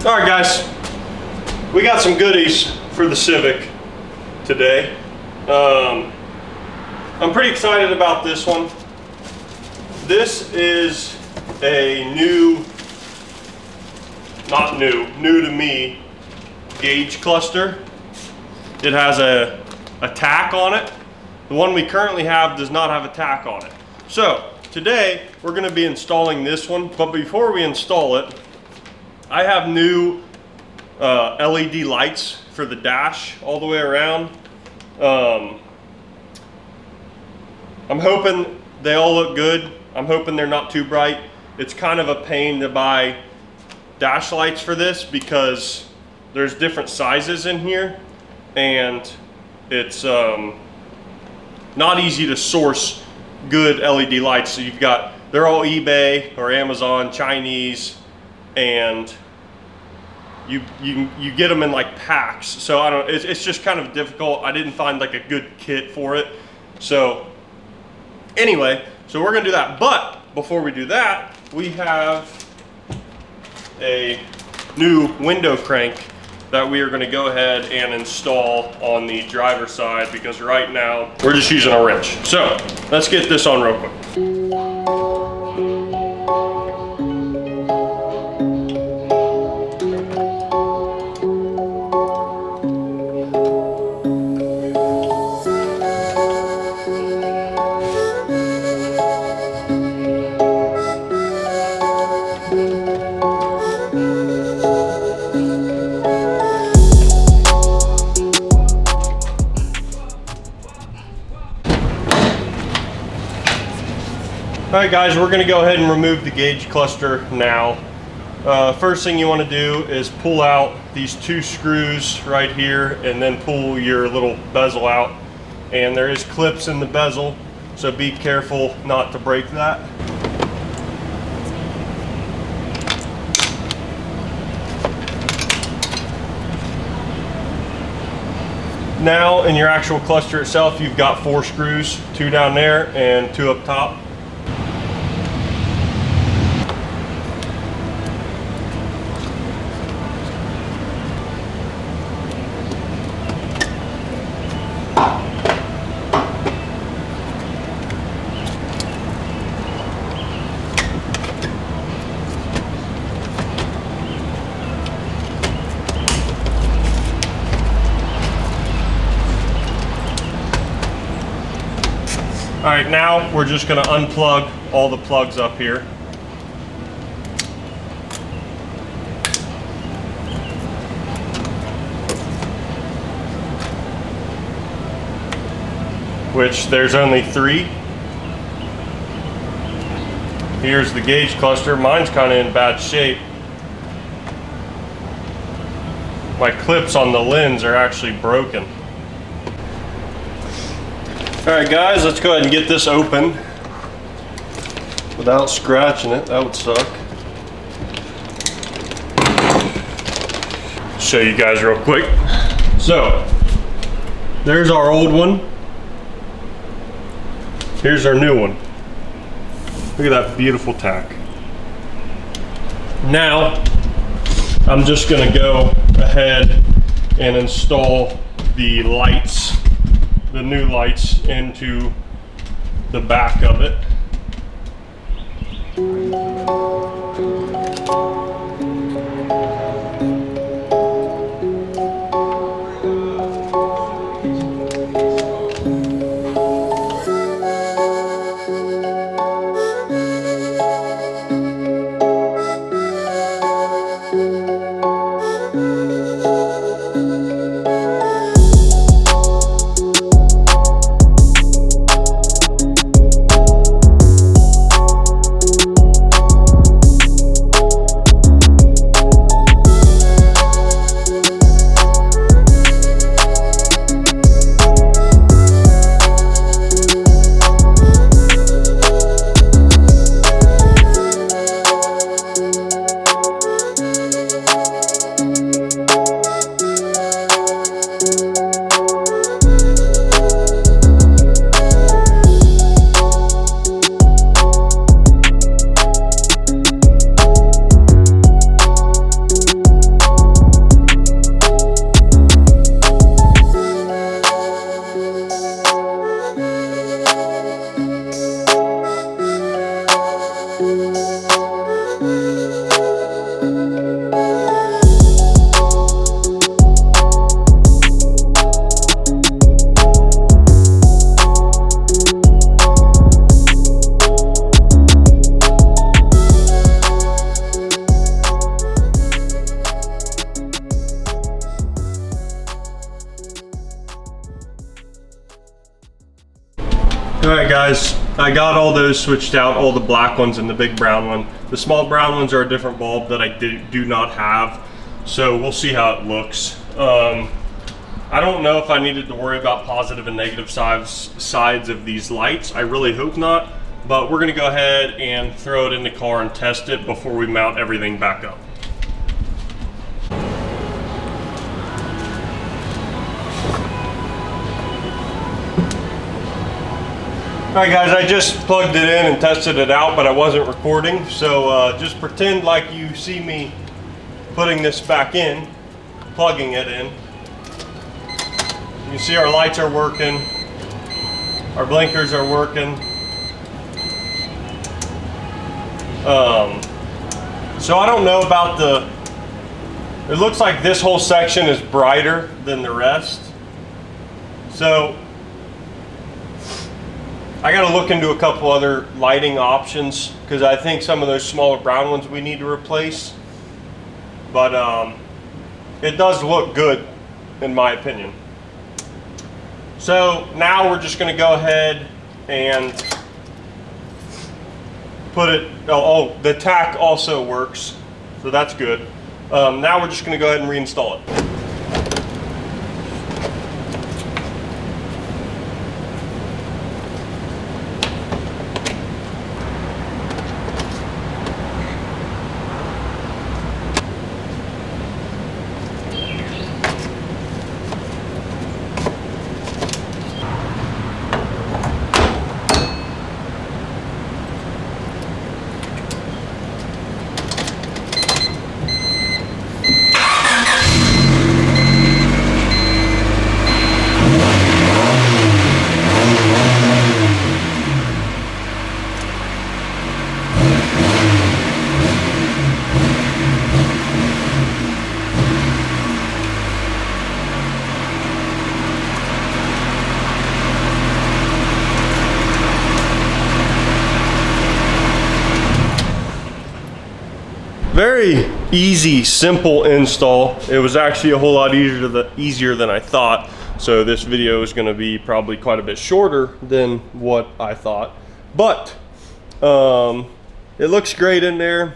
All right, guys, we got some goodies for the Civic today. I'm pretty excited about this one. This is a new to me gauge cluster. It has a tack on it. The one we currently have does not have a tack on it. So today we're going to be installing this one, but before we install it, I have new LED lights for the dash all the way around. I'm hoping they all look good. I'm hoping they're not too bright. It's kind of a pain to buy dash lights for this because there's different sizes in here, and it's not easy to source good LED lights. So they're all eBay or Amazon, Chinese, and you get them in like packs. So I don't. It's just kind of difficult. I didn't find like a good kit for it. So anyway, so we're gonna do that. But before we do that, we have a new window crank that we are gonna go ahead and install on the driver's side, because right now we're just using a wrench. So let's get this on real quick. Alright guys, we're going to go ahead and remove the gauge cluster now. First thing you want to do is pull out these two screws right here, and then pull your little bezel out. And there is clips in the bezel, so be careful not to break that. Now in your actual cluster itself, you've got 4 screws, 2 down there and 2 up top. All right, now we're just going to unplug all the plugs up here. Which there's only 3. Here's the gauge cluster. Mine's kind of in bad shape. My clips on the lens are actually broken. Alright guys, let's go ahead and get this open without scratching it. That would suck. Show you guys real quick. So, there's our old one. Here's our new one. Look at that beautiful tack. Now, I'm just going to go ahead and install the lights, the new lights, into the back of it. right, guys, I got all those switched out, all the black ones and the big brown one. The small brown ones are a different bulb that I do not have, so we'll see how it looks. I don't know if I needed to worry about positive and negative sides of these lights. I really hope not, but we're gonna go ahead and throw it in the car and test it before we mount everything back up. Alright guys, I just plugged it in and tested it out, but I wasn't recording, so just pretend like you see me putting this back in, plugging it in. You see our lights are working, our blinkers are working. So I don't know about it looks like this whole section is brighter than the rest. So I got to look into a couple other lighting options because I think some of those smaller brown ones we need to replace. But it does look good in my opinion. So now we're just going to go ahead and put it, the tack also works, so that's good. Now we're just going to go ahead and reinstall it. Very easy, simple install. It was actually a whole lot easier than I thought. So this video is going to be probably quite a bit shorter than what I thought. But it looks great in there.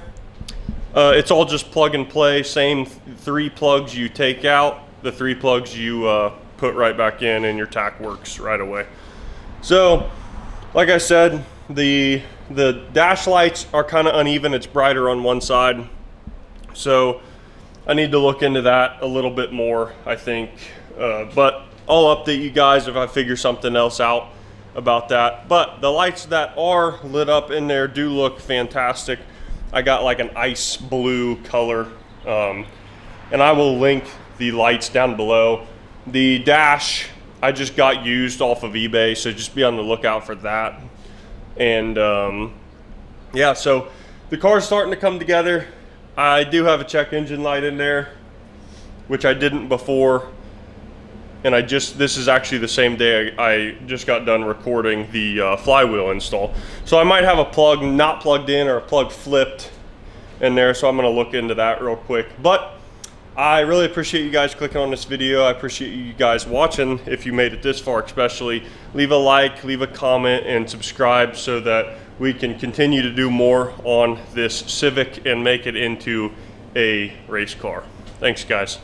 It's all just plug and play. Same 3 plugs you take out, the 3 plugs you put right back in, and your tack works right away. So, like I said, the dash lights are kind of uneven. It's brighter on one side, so I need to look into that a little bit more, I think. But I'll update you guys if I figure something else out about that. But the lights that are lit up in there do look fantastic. I got like an ice blue color, and I will link the lights down below. The dash I just got used off of eBay, so just be on the lookout for that. And yeah, so the car's starting to come together. I do have a check engine light in there, which I didn't before. And this is actually the same day I just got done recording the flywheel install. So I might have a plug not plugged in or a plug flipped in there, so I'm gonna look into that real quick. But I really appreciate you guys clicking on this video. I appreciate you guys watching. If you made it this far especially, leave a like, leave a comment, and subscribe so that we can continue to do more on this Civic and make it into a race car. Thanks guys.